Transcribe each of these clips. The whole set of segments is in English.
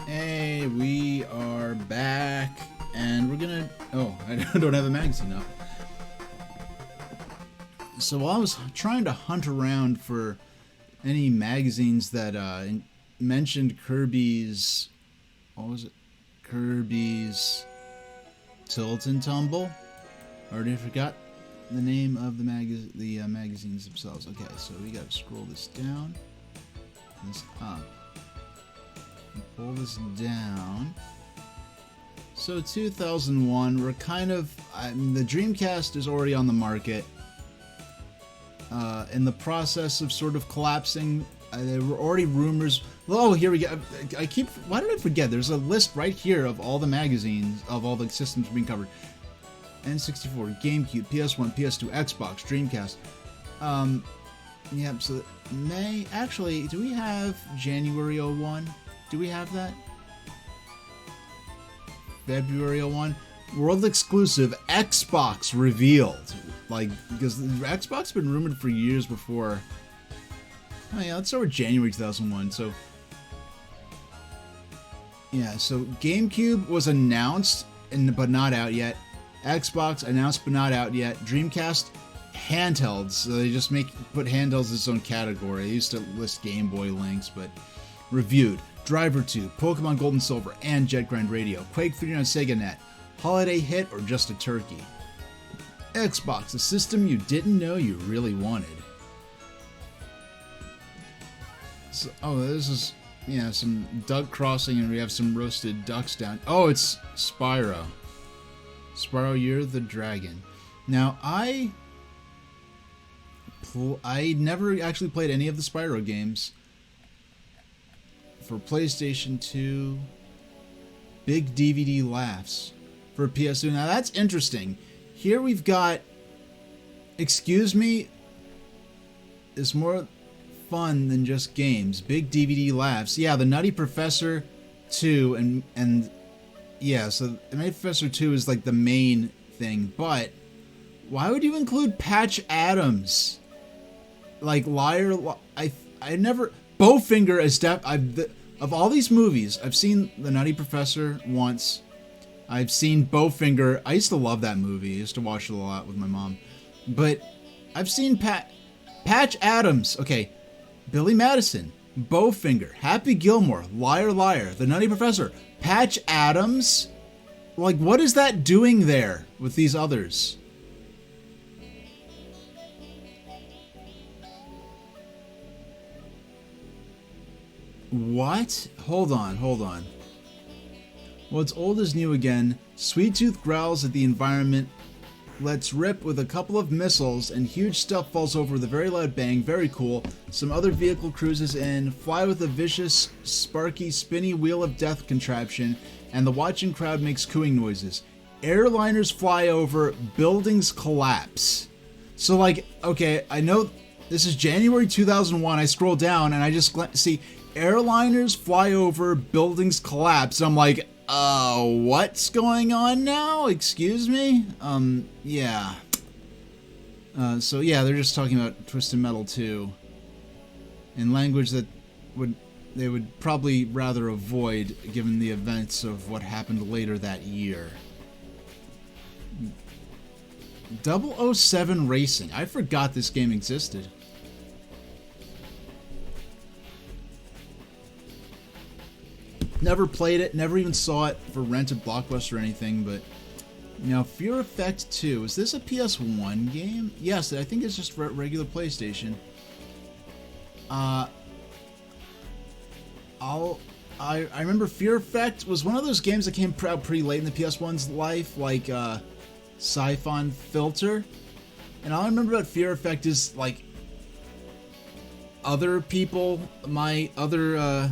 Hey, we are back, and we're gonna... Oh, I don't have a magazine up. So while I was trying to hunt around for any magazines that mentioned Kirby's... What was it? Kirby's Tilt and Tumble? Already forgot the name of the magazines themselves. Okay, so we gotta scroll this down, this up. Pull this down. So 2001, we're kind of... the Dreamcast is already on the market. In the process of sort of collapsing. There were already rumors... Oh, here we go. Why did I forget? There's a list right here of all the magazines, of all the systems being covered. N64, GameCube, PS1, PS2, Xbox, Dreamcast. Yeah, so May... Actually, do we have January 01? Do we have that? February 01? World exclusive Xbox revealed. Like, because the Xbox has been rumored for years before. Oh yeah, let's start with January 2001. So, yeah, so GameCube was announced, but not out yet. Xbox announced, but not out yet. Dreamcast, handhelds. So they just put handhelds in its own category. They used to list Game Boy links, but reviewed. Driver 2, Pokemon Gold and Silver, and Jet Grind Radio, Quake 3 on Sega Net, holiday hit or just a turkey. Xbox, a system you didn't know you really wanted. So, oh, this is, yeah, some duck crossing, and we have some roasted ducks down. Oh, it's Spyro. Spyro, you're the dragon. Now, I never actually played any of the Spyro games. For PlayStation 2, big DVD laughs for PS2. Now that's interesting. Here we've got, excuse me, is more fun than just games. Big DVD laughs. Yeah, the Nutty Professor 2 and yeah, so the Nutty Professor 2 is like the main thing, but why would you include Patch Adams? Like I never... Bowfinger is of all these movies, I've seen The Nutty Professor once. I've seen Bowfinger. I used to love that movie. I used to watch it a lot with my mom. But I've seen Patch Adams. Okay, Billy Madison, Bowfinger, Happy Gilmore, Liar Liar, The Nutty Professor, Patch Adams. Like, what is that doing there with these others? What? Hold on. What's old is new again. Sweet Tooth growls at the environment, lets rip with a couple of missiles, and huge stuff falls over with a very loud bang. Very cool. Some other vehicle cruises in, fly with a vicious, sparky, spinny wheel of death contraption, and the watching crowd makes cooing noises. Airliners fly over, buildings collapse. So, like, okay, I know this is January 2001. I scroll down and I just see airliners fly over, buildings collapse. I'm like, what's going on now? Excuse me? Yeah. So yeah, they're just talking about Twisted Metal 2 in language that they would probably rather avoid given the events of what happened later that year. 007 Racing. I forgot this game existed. Never played it, never even saw it for rented Blockbuster or anything, but... Now, Fear Effect 2. Is this a PS1 game? Yes, I think it's just regular PlayStation. I remember Fear Effect was one of those games that came out pretty late in the PS1's life, like Siphon Filter. And all I remember about Fear Effect is, like, other people, my other...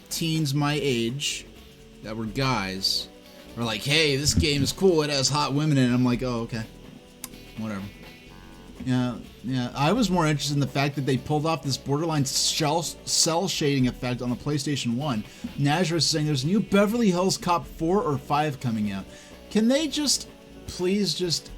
teens my age that were guys were like, hey, this game is cool, it has hot women in it. I'm like, oh, okay. Whatever. Yeah. I was more interested in the fact that they pulled off this borderline cell shading effect on the PlayStation 1. Nazareth is saying there's a new Beverly Hills Cop 4 or 5 coming out. Can they please just...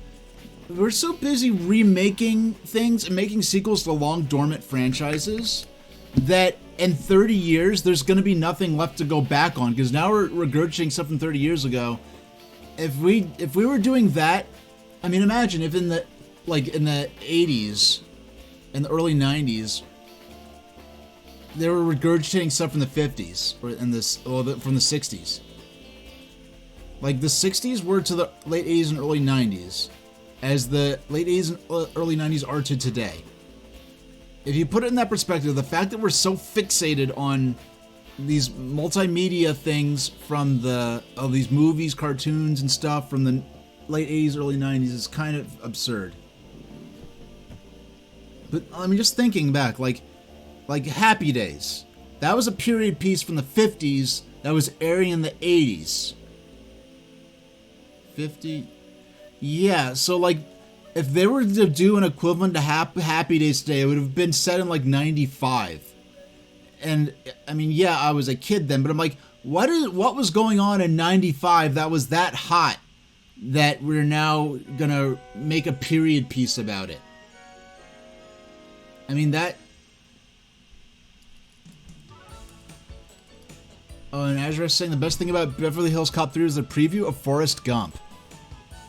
We're so busy remaking things and making sequels to long dormant franchises that in 30 years, there's going to be nothing left to go back on, because now we're regurgitating stuff from 30 years ago. If we were doing that, I mean, imagine if in the 80s, in the early 90s, they were regurgitating stuff from the 50s or from the 60s. Like the 60s were to the late 80s and early 90s, as the late 80s and early 90s are to today. If you put it in that perspective, the fact that we're so fixated on these multimedia things from these movies, cartoons, and stuff from the late 80s, early 90s is kind of absurd. But I mean, just thinking back, like Happy Days, that was a period piece from the 50s that was airing in the 80s. 50? Yeah, so like, if they were to do an equivalent to Happy Days today, it would have been set in like 95. And I mean, yeah, I was a kid then, but I'm like, what was going on in 95 that was that hot that we're now gonna make a period piece about it? I mean, that... Oh, and Azure is saying the best thing about Beverly Hills Cop 3 is the preview of Forrest Gump.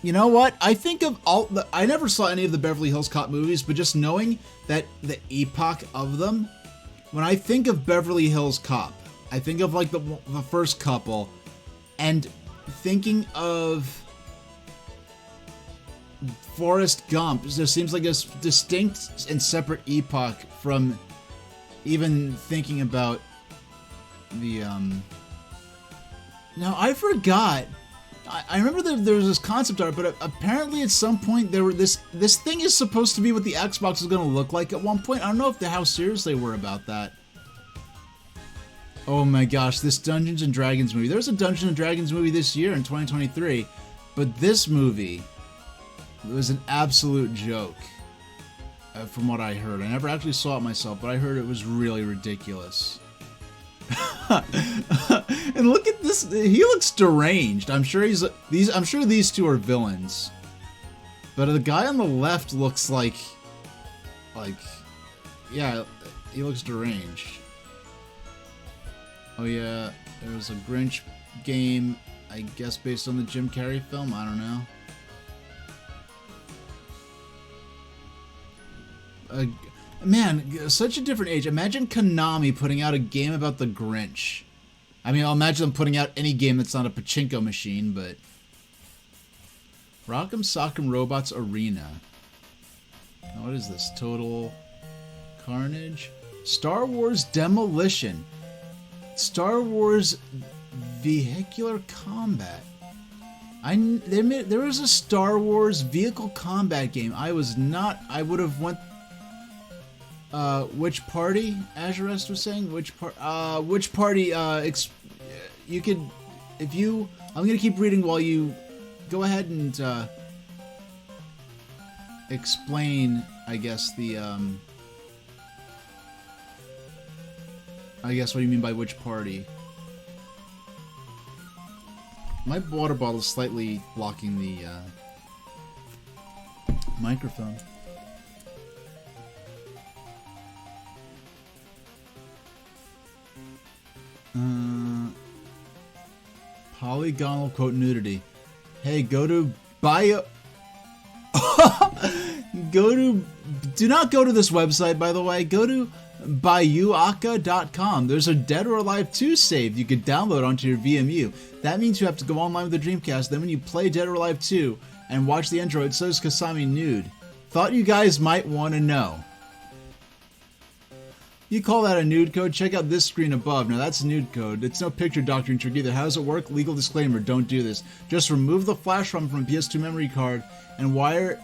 You know what? I think of I never saw any of the Beverly Hills Cop movies, but just knowing that the epoch of them, when I think of Beverly Hills Cop, I think of like the first couple, and thinking of Forrest Gump, there seems like a distinct and separate epoch from even thinking about the Now I forgot. I remember that there was this concept art, but apparently at some point there were this thing is supposed to be what the Xbox is going to look like at one point. I don't know how serious they were about that. Oh my gosh, this Dungeons and Dragons movie. There's a Dungeons and Dragons movie this year in 2023, but this movie was an absolute joke, from what I heard. I never actually saw it myself, but I heard it was really ridiculous. And look at this, he looks deranged. I'm sure these two are villains. But the guy on the left looks like yeah, he looks deranged. Oh yeah, there was a Grinch game, I guess based on the Jim Carrey film, I don't know. Man, such a different age. Imagine Konami putting out a game about the Grinch. I mean, I'll imagine them putting out any game that's not a pachinko machine, but... Rock'em Sock'em Robots Arena. Now, what is this? Total Carnage? Star Wars Demolition. Star Wars Vehicular Combat. There was a Star Wars vehicle combat game. I would have went... which party? Azurest was saying? Which party, you could, I'm gonna keep reading while you go ahead and, explain, I guess, I guess what do you mean by which party? My water bottle is slightly blocking the, microphone. Polygonal quote nudity. Hey, go to bio. Do not go to this website, by the way. Go to bayuaka.com. There's a Dead or Alive 2 save you could download onto your VMU. That means you have to go online with the Dreamcast. Then when you play Dead or Alive 2 and watch the intro, it says Kasami nude. Thought you guys might want to know. You call that a nude code? Check out this screen above. Now that's nude code. It's no picture doctoring trick either. How does it work? Legal disclaimer, don't do this. Just remove the flash ROM from a PS2 memory card and wire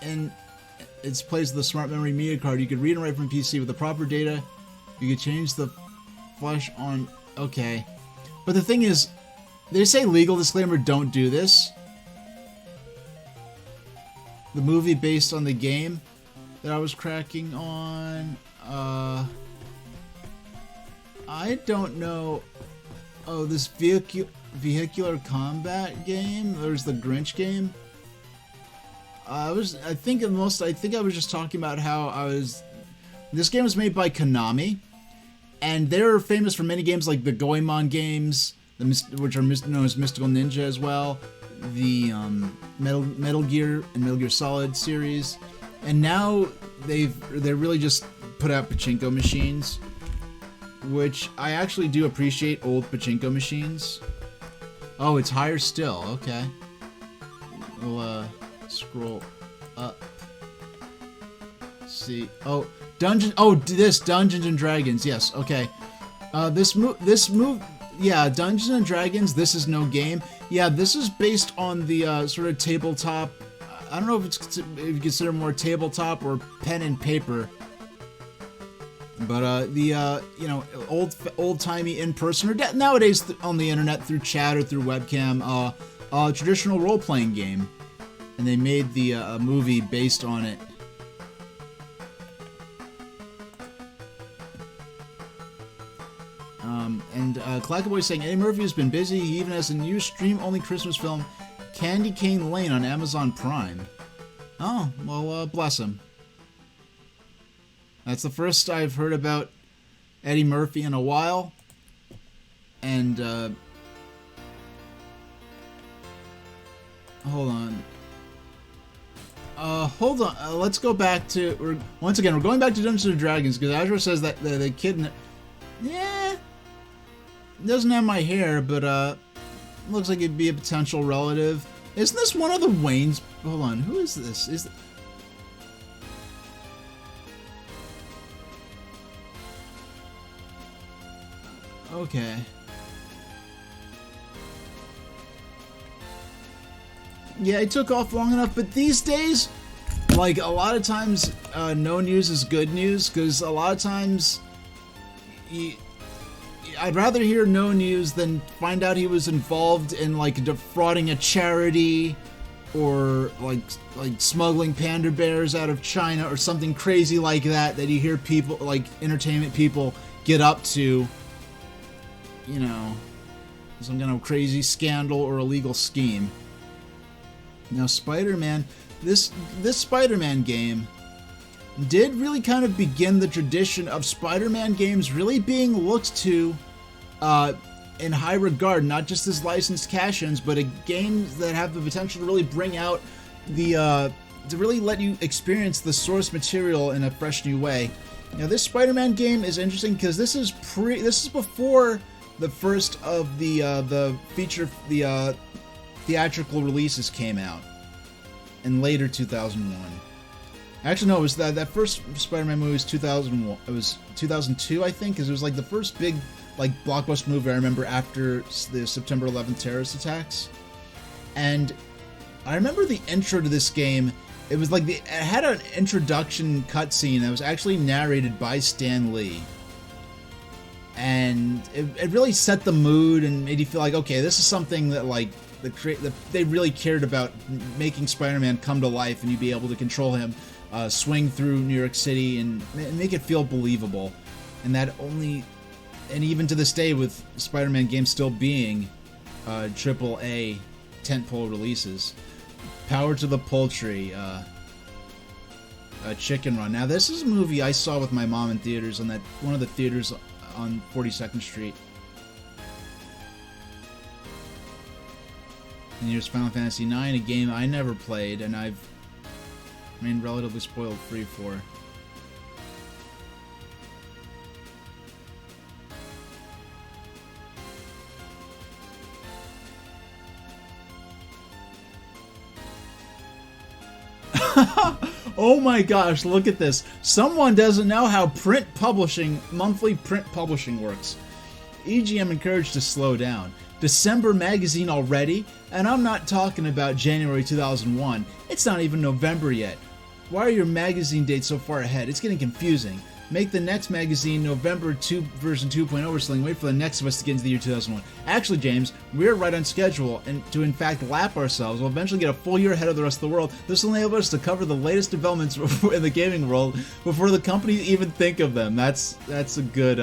in its place of the smart memory media card. You could read and write from PC with the proper data. You could change the flash on. Okay. But the thing is, they say legal disclaimer, don't do this. The movie based on the game that I was cracking on, I don't know. Oh, this vehicular combat game. There's the Grinch game. I think I was just talking about how I was This game was made by Konami, and they're famous for many games like the Goemon games, which are known as Mystical Ninja as well, the Metal Gear and Metal Gear Solid series, and now they really just put out pachinko machines, which I actually do appreciate old pachinko machines. Oh, it's higher still. Okay. We'll scroll up. See. Oh, Dungeons and Dragons. Yes. Okay. This move. Yeah, Dungeons and Dragons. This is no game. Yeah, this is based on the sort of tabletop. I don't know if you consider more tabletop or pen and paper. But the old timey in person or nowadays on the internet through chat or through webcam, traditional role playing game, and they made the movie based on it. And Clackaboy saying Eddie Murphy has been busy. He even has a new stream-only Christmas film, Candy Cane Lane, on Amazon Prime. Oh, well, bless him. That's the first I've heard about Eddie Murphy in a while. And, hold on. Let's go back to... Once again, we're going back to Dungeons & Dragons, because Azure says that the kid... Yeah... Doesn't have my hair, but, looks like it'd be a potential relative. Isn't this one of the Waynes... Hold on, who is this? Okay. Yeah, it took off long enough, but these days, like, a lot of times, no news is good news, because a lot of times, I'd rather hear no news than find out he was involved in, like, defrauding a charity, or, like smuggling panda bears out of China, or something crazy like that you hear people, like, entertainment people get up to. You know, some kind of crazy scandal or illegal scheme. Now, Spider-Man, this Spider-Man game did really kind of begin the tradition of Spider-Man games really being looked to in high regard, not just as licensed cash-ins, but games that have the potential to really bring out the to really let you experience the source material in a fresh new way. Now, this Spider-Man game is interesting because this is before the first of the theatrical releases came out in later 2001. Actually, no, it was that first Spider-Man movie was 2001. It was 2002, I think, because it was like the first big like blockbuster movie I remember after the September 11th terrorist attacks. And I remember the intro to this game. It was like it had an introduction cutscene that was actually narrated by Stan Lee. And it really set the mood and made you feel like, okay, this is something that like they really cared about, making Spider-Man come to life and you be able to control him, swing through New York City and make it feel believable. And even to this day, with Spider-Man games still being AAA tentpole releases, Power to the Poultry, Chicken Run. Now, this is a movie I saw with my mom in theaters on one of the theaters on 42nd Street. And here's Final Fantasy IX, a game I never played, and I've remained relatively spoiled free for. Oh my gosh, look at this. Someone doesn't know how monthly print publishing works. EGM encouraged to slow down. December magazine already? And I'm not talking about January 2001. It's not even November yet. Why are your magazine dates so far ahead? It's getting confusing. Make the next magazine November 2 version 2.0 or something. Wait for the next of us to get into the year 2001. Actually, James, we're right on schedule, and to in fact lap ourselves. We'll eventually get a full year ahead of the rest of the world. This will enable us to cover the latest developments in the gaming world before the companies even think of them. That's a good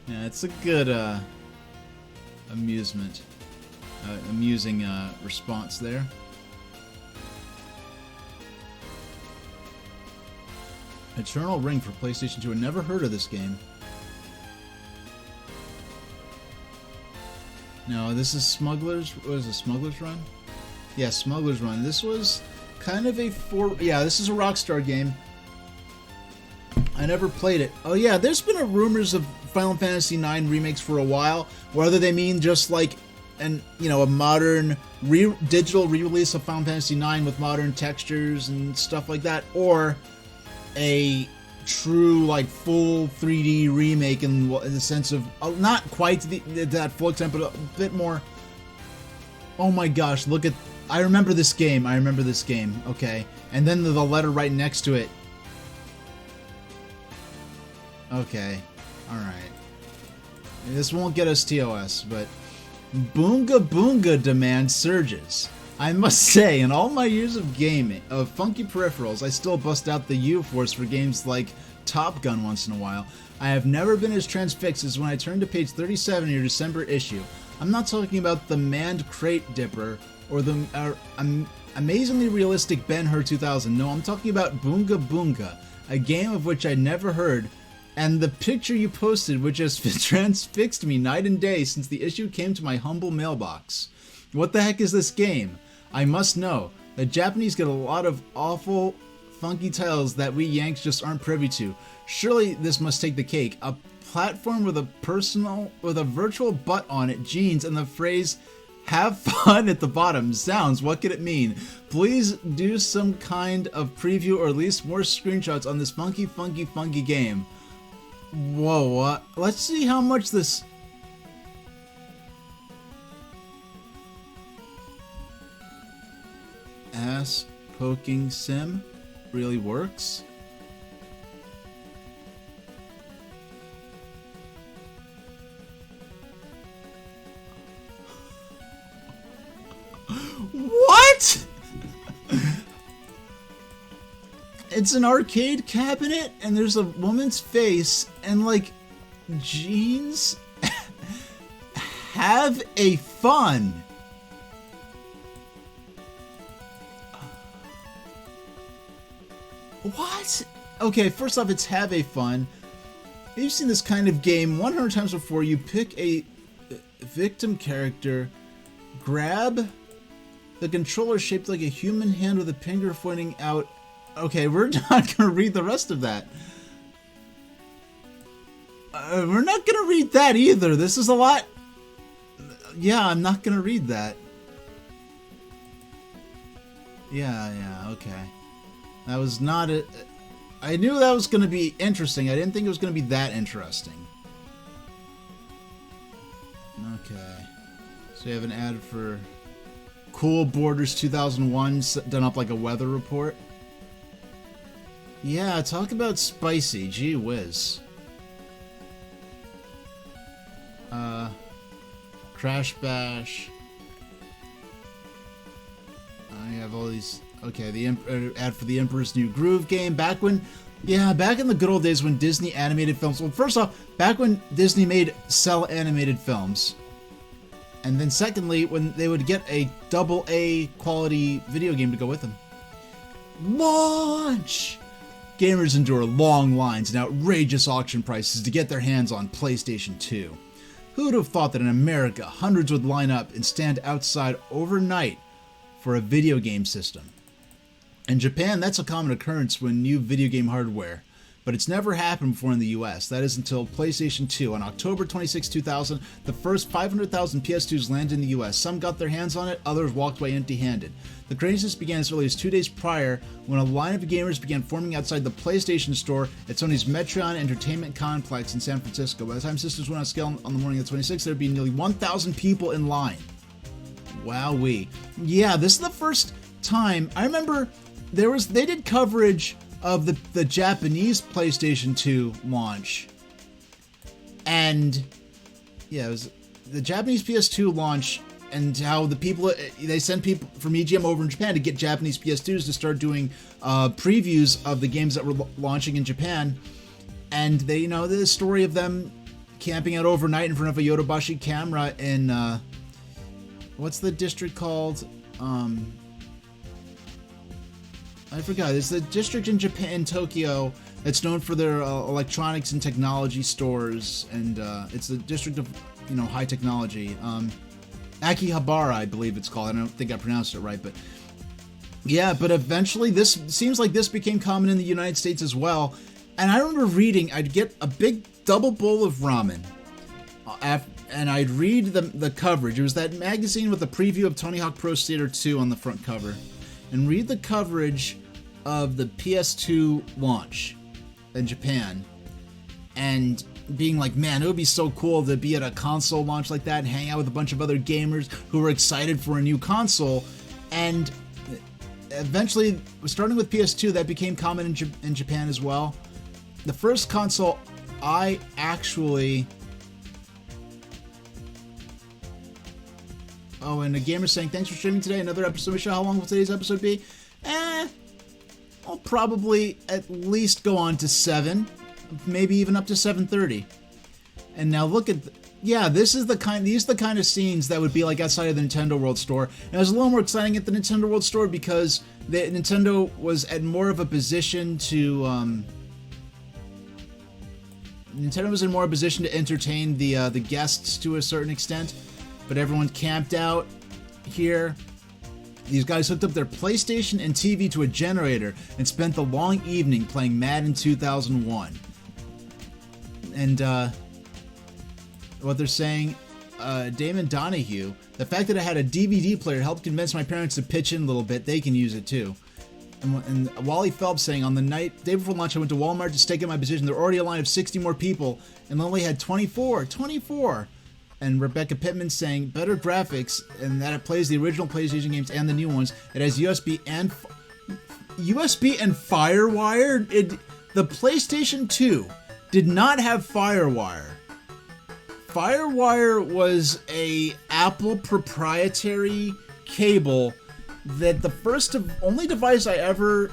it's a good amusing response there. Eternal Ring for PlayStation 2. I never heard of this game. No, this is Smuggler's... What is it? Smuggler's Run? Yeah, Smuggler's Run. This was kind of a... Yeah, this is a Rockstar game. I never played it. Oh yeah, there's been rumors of Final Fantasy IX remakes for a while. Whether they mean just like a modern digital re-release of Final Fantasy IX with modern textures and stuff like that, or a true like full 3D remake in the sense of not quite that full extent, but a bit more. Oh my gosh, look at... I remember this game. Okay, and then the letter right next to it. Okay, alright. This won't get us TOS, but Boonga Boonga demand surges. I must say, in all my years of gaming, of funky peripherals, I still bust out the U-Force for games like Top Gun once in a while. I have never been as transfixed as when I turned to page 37 in your December issue. I'm not talking about the manned crate dipper or the amazingly realistic Ben-Hur 2000. No, I'm talking about Boonga Boonga, a game of which I'd never heard. And the picture you posted, which has transfixed me night and day since the issue came to my humble mailbox. What the heck is this game? I must know. The Japanese get a lot of awful, funky titles that we Yanks just aren't privy to. Surely this must take the cake. A platform with a virtual butt on it, jeans, and the phrase "have fun" at the bottom. Sounds, what could it mean? Please do some kind of preview or at least more screenshots on this funky game. Whoa, let's see how much this... ass poking sim really works. What? It's an arcade cabinet, and there's a woman's face, and like, jeans. Have a fun. What? Okay, first off, it's have a fun. You've seen this kind of game 100 times before. You pick a victim character, grab the controller shaped like a human hand with a finger pointing out. Okay, we're not going to read the rest of that. We're not going to read that either. This is a lot. Yeah, I'm not going to read that. Yeah, okay. That was not a... I knew that was going to be interesting. I didn't think it was going to be that interesting. Okay. So you have an ad for Cool Borders 2001 done up like a weather report. Yeah, talk about spicy. Gee whiz. Crash Bash. I have all these... Okay, the ad for the Emperor's New Groove game. Back in the good old days when Disney animated films... Well, first off, back when Disney made cell animated films. And then secondly, when they would get a AA quality video game to go with them. Launch! Gamers endure long lines and outrageous auction prices to get their hands on PlayStation 2. Who would have thought that in America, hundreds would line up and stand outside overnight for a video game system? In Japan, that's a common occurrence when new video game hardware, but it's never happened before in the US. That is until PlayStation 2. On October 26, 2000, the first 500,000 PS2s landed in the US. Some got their hands on it, others walked away empty-handed. The craziness began as early as 2 days prior when a line of gamers began forming outside the PlayStation store at Sony's Metron Entertainment Complex in San Francisco. By the time systems went on scale on the morning of the 26th, there would be nearly 1,000 people in line. Wowee. Yeah, this is the first time. I remember they did coverage of the Japanese PlayStation 2 launch. And yeah, it was the Japanese PS2 launch and how they sent people from EGM over in Japan to get Japanese PS2s to start doing previews of the games that were launching in Japan. And they, the story of them camping out overnight in front of a Yodobashi camera in what's the district called? I forgot. It's the district in Japan, in Tokyo, It's known for their electronics and technology stores, and it's a district of, high technology. Akihabara, I believe it's called. I don't think I pronounced it right, but yeah. But eventually, this seems like this became common in the United States as well. And I remember reading, I'd get a big double bowl of ramen, and I'd read the coverage. It was that magazine with a preview of Tony Hawk Pro Skater 2 on the front cover, and read the coverage of the PS2 launch in Japan, and being like, man, it would be so cool to be at a console launch like that and hang out with a bunch of other gamers who were excited for a new console. And eventually, starting with PS2, that became common in Japan as well. The first console I actually... Oh, and a gamer saying, thanks for streaming today. Another episode. Michelle, how long will today's episode be? I'll probably at least go on to 7. Maybe even up to 7:30. And now look at, these are the kind of scenes that would be like outside of the Nintendo World Store. And it was a little more exciting at the Nintendo World Store because Nintendo was at more of a position to, Nintendo was in more of a position to entertain the guests to a certain extent. But everyone camped out here. These guys hooked up their PlayStation and TV to a generator and spent the long evening playing Madden 2001. And what they're saying, Damon Donahue, the fact that I had a DVD player helped convince my parents to pitch in a little bit. They can use it too. And Wally Phelps saying, on the day before lunch, I went to Walmart to stake out my position. There were already a line of 60 more people, and only had 24. And Rebecca Pittman saying, better graphics, and that it plays the original PlayStation games and the new ones. It has USB and FireWire. The PlayStation 2 did not have FireWire. FireWire was a Apple proprietary cable that the only device I ever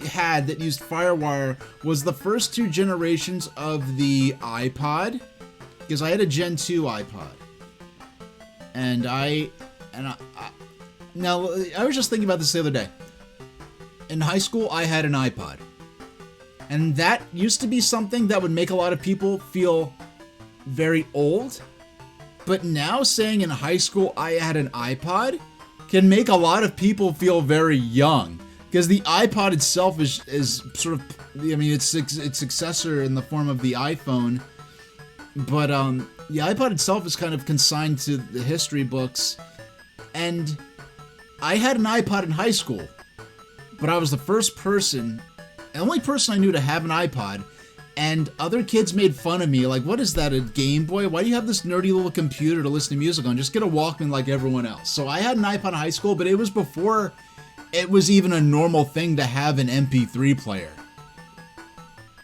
had that used FireWire was the first 2 generations of the iPod, because I had a Gen 2 iPod. And I was just thinking about this the other day. In high school, I had an iPod. And that used to be something that would make a lot of people feel very old. But now saying in high school I had an iPod can make a lot of people feel very young. Because the iPod itself is sort of, it's its successor in the form of the iPhone. But the iPod itself is kind of consigned to the history books. And I had an iPod in high school. But I was the only person I knew to have an iPod, and other kids made fun of me, like, what is that, a Game Boy? Why do you have this nerdy little computer to listen to music on? Just get a Walkman like everyone else. So I had an iPod in high school, but it was before it was even a normal thing to have an MP3 player.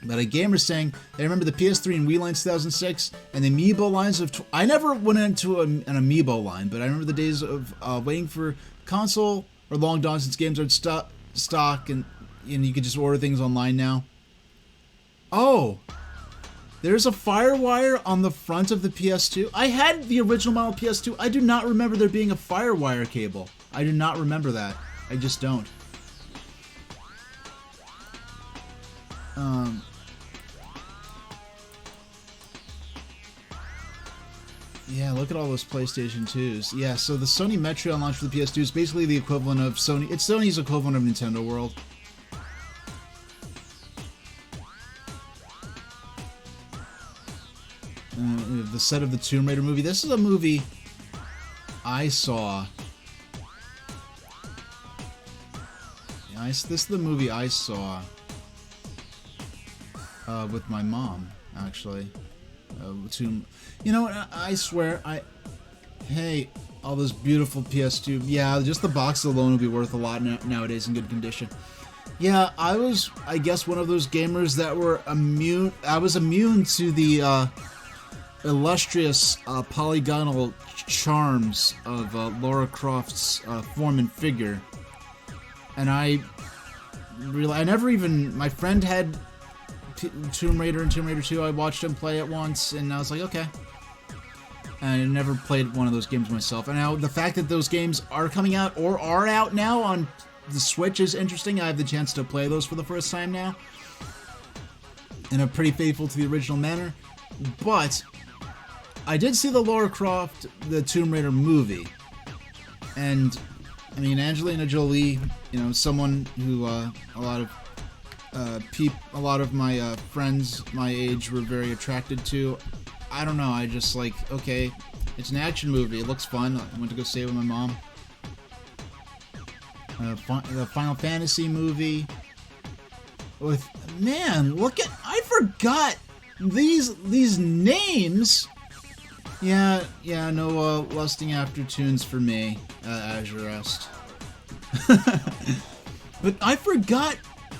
But a gamer saying, they remember the PS3 and Wii lines 2006, and the Amiibo lines of... I never went into an Amiibo line, but I remember the days of waiting for console or long gone since games are stock, and you could just order things online now. Oh, there's a FireWire on the front of the PS2. I had the original model PS2. I do not remember there being a FireWire cable. I do not remember that. I just don't. Yeah, look at all those PlayStation 2s. Yeah, so the Sony Metro launch for the PS2 is basically the equivalent of Sony. It's Sony's equivalent of Nintendo World. The set of the Tomb Raider movie. This is a movie I saw. This is the movie I saw with my mom, actually. You know what? I swear, hey, all those beautiful PS2. Yeah, just the box alone would be worth a lot nowadays in good condition. Yeah, I was, I guess, one of those gamers that were immune. I was immune to the illustrious polygonal charms of Lara Croft's form and figure. And I never even, my friend had Tomb Raider and Tomb Raider 2. I watched him play it once, and I was like, okay. I never played one of those games myself. And now the fact that those games are coming out or are out now on the Switch is interesting. I have the chance to play those for the first time now. in a pretty faithful to the original manner. But I did see the Lara Croft, the Tomb Raider movie, and I mean Angelina Jolie, you know, someone who a lot of my friends my age were very attracted to. I don't know. I just like, okay, it's an action movie. It looks fun. I went to go see it with my mom. The Final Fantasy movie. With man, look at, I forgot these names. Yeah, no lusting after tunes for me, Azure Rest. But I forgot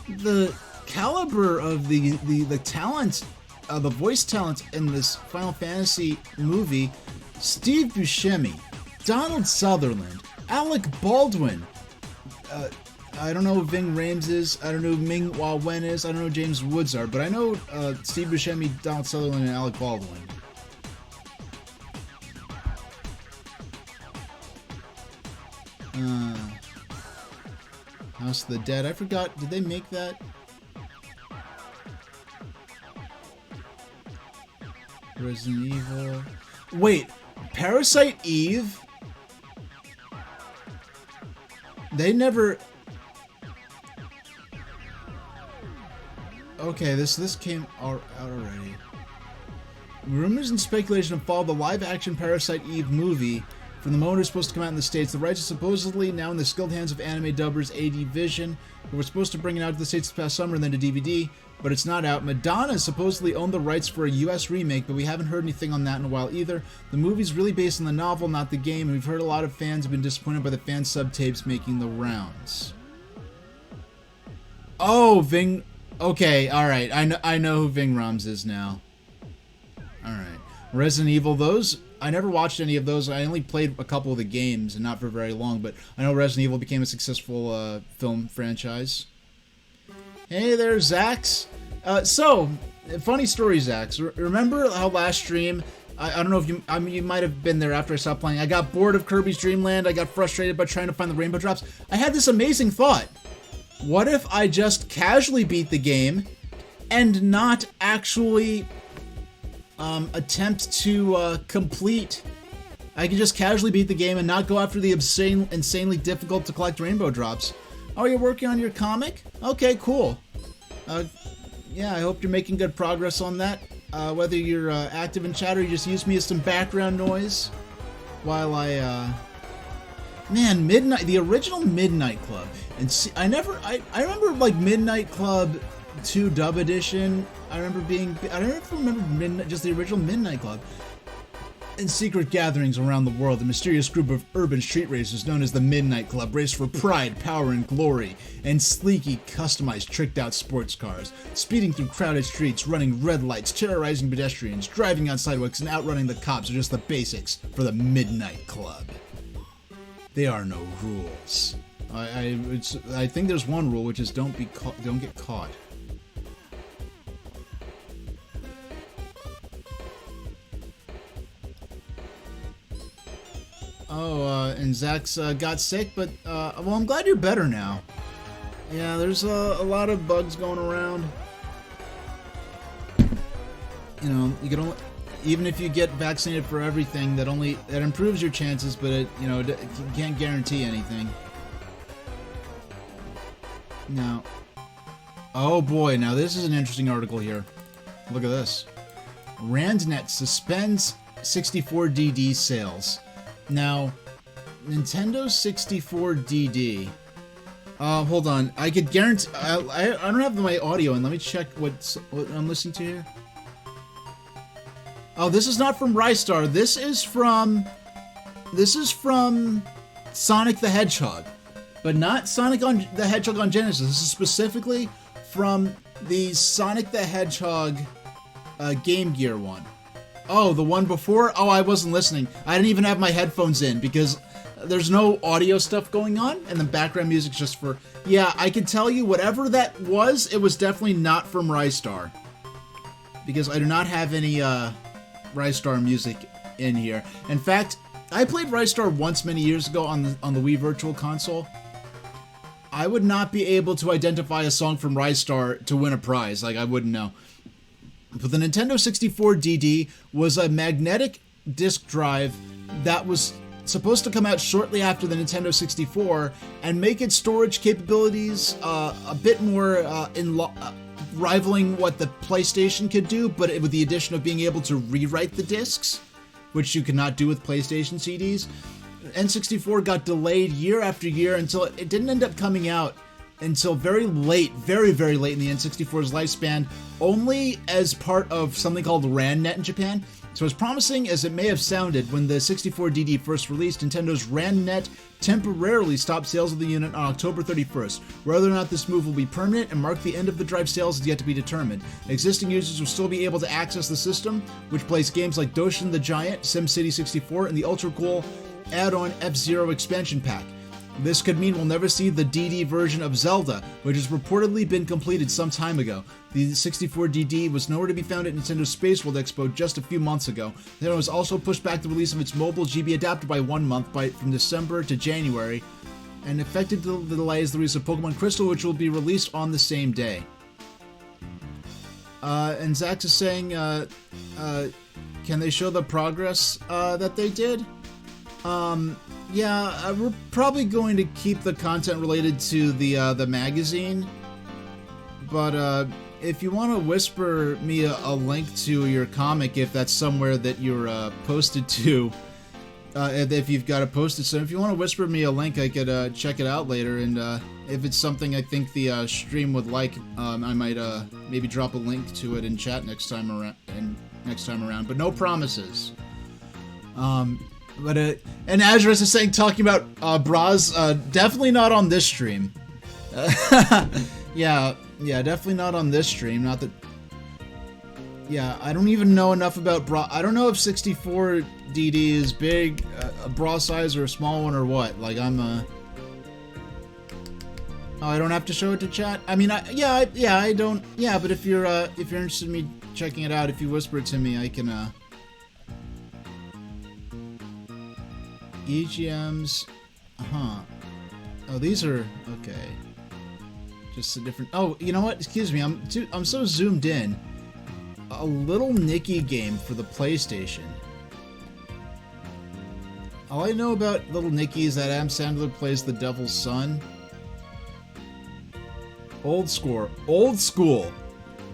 the caliber of the talent, the voice talent in this Final Fantasy movie. Steve Buscemi, Donald Sutherland, Alec Baldwin. I don't know who Ving Rhames is. I don't know who Ming Hua Wen is. I don't know who James Woods are. But I know Steve Buscemi, Donald Sutherland, and Alec Baldwin. House of the Dead. I forgot. Did they make that? Resident Evil. Wait. Parasite Eve? They never... Okay, this came out already. Rumors and speculation have followed the live-action Parasite Eve movie. From the moment it was supposed to come out in the States, the rights are supposedly now in the skilled hands of anime dubbers AD Vision, who were supposed to bring it out to the States this past summer and then to DVD, but it's not out. Madonna supposedly owned the rights for a US remake, but we haven't heard anything on that in a while either. The movie's really based on the novel, not the game, and we've heard a lot of fans have been disappointed by the fan subtapes making the rounds. Oh, Ving... Okay, alright, I know who Ving Rhames is now. Alright. Resident Evil, those... I never watched any of those. I only played a couple of the games, and not for very long, but I know Resident Evil became a successful film franchise. Hey there, Zax. So, funny story, Zax. Remember how last stream, I don't know if you, I mean, you might have been there after I stopped playing. I got bored of Kirby's Dream Land. I got frustrated by trying to find the rainbow drops. I had this amazing thought. What if I just casually beat the game and not actually attempt to complete... I can just casually beat the game and not go after the insanely difficult to collect rainbow drops. Oh, you're working on your comic? Okay, cool. Yeah, I hope you're making good progress on that. Whether you're active in chat or you just use me as some background noise while I... Man, the original Midnight Club. And see, I remember like Midnight Club 2 Dub Edition. I don't remember just the original Midnight Club. In secret gatherings around the world, a mysterious group of urban street racers known as the Midnight Club race for pride, power, and glory, and sleeky, customized, tricked-out sports cars, speeding through crowded streets, running red lights, terrorizing pedestrians, driving on sidewalks, and outrunning the cops are just the basics for the Midnight Club. There are no rules. I think there's one rule, which is don't get caught. Oh, and Zach's got sick, but, well, I'm glad you're better now. Yeah, there's a lot of bugs going around. You know, you can only, even if you get vaccinated for everything, that improves your chances, but it, you know, you can't guarantee anything. Now, oh boy, now this is an interesting article here. Look at this. RandNet suspends 64DD sales. Now, Nintendo 64DD. Hold on. I could guarantee. I don't have my audio, and let me check what I'm listening to here. Oh, this is not from Rystar. This is from Sonic the Hedgehog, but not Sonic the Hedgehog on Genesis. This is specifically from the Sonic the Hedgehog Game Gear one. Oh, the one before? Oh, I wasn't listening. I didn't even have my headphones in because there's no audio stuff going on, and the background music's just for... Yeah, I can tell you whatever that was, it was definitely not from Rystar. Because I do not have any Rystar music in here. In fact, I played Rystar once many years ago on the Wii Virtual Console. I would not be able to identify a song from Rystar to win a prize. Like, I wouldn't know. But the Nintendo 64 DD was a magnetic disk drive that was supposed to come out shortly after the Nintendo 64 and make its storage capabilities a bit more rivaling what the PlayStation could do, but with the addition of being able to rewrite the discs, which you could not do with PlayStation CDs. N64 got delayed year after year until it didn't end up coming out until very late, very, very late in the N64's lifespan, only as part of something called RANNet in Japan. So as promising as it may have sounded when the 64 DD first released, Nintendo's RANNet temporarily stopped sales of the unit on October 31st. Whether or not this move will be permanent and mark the end of the drive sales is yet to be determined. Existing users will still be able to access the system, which plays games like Doshin the Giant, SimCity 64, and the ultra-cool add-on F-Zero expansion pack. This could mean we'll never see the DD version of Zelda, which has reportedly been completed some time ago. The 64 DD was nowhere to be found at Nintendo Space World Expo just a few months ago. Nintendo has also pushed back the release of its mobile GB adapter by 1 month from December to January, and affected the delay is the release of Pokemon Crystal, which will be released on the same day. And Zax is saying, can they show the progress that they did? Yeah, we're probably going to keep the content related to the magazine, but if you want to whisper me a link to your comic, if that's somewhere that you're posted to, if you've got it posted, so if you want to whisper me a link, I could check it out later, and if it's something I think the stream would like, I might maybe drop a link to it in chat next time around, but no promises. But and Azurus is saying, talking about bras, definitely not on this stream. Yeah, definitely not on this stream. Not that. Yeah, I don't even know enough about bra. I don't know if 64 DD is big, a bra size, or a small one, or what. Like Oh, I don't have to show it to chat. I mean, I don't. Yeah, but if you're interested in me checking it out, if you whisper it to me, I can. EGMs, Oh, these are okay. Just a different. Oh, you know what? Excuse me. I'm so zoomed in. A Little Nicky game for the PlayStation. All I know about Little Nicky is that Adam Sandler plays the Devil's Son. Old school.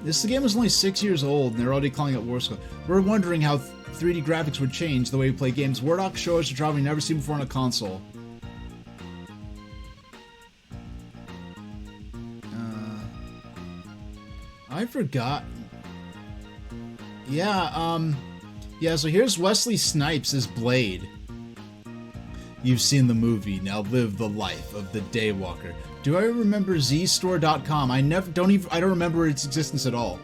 This game was only 6 years old, and they're already calling it War School. We're wondering how 3D graphics would change the way we play games. Wardock show us a drama we've never seen before on a console. I forgot. Yeah, yeah, so here's Wesley Snipes as Blade. You've seen the movie, now live the life of the Daywalker. Do I remember zstore.com? I don't remember its existence at all.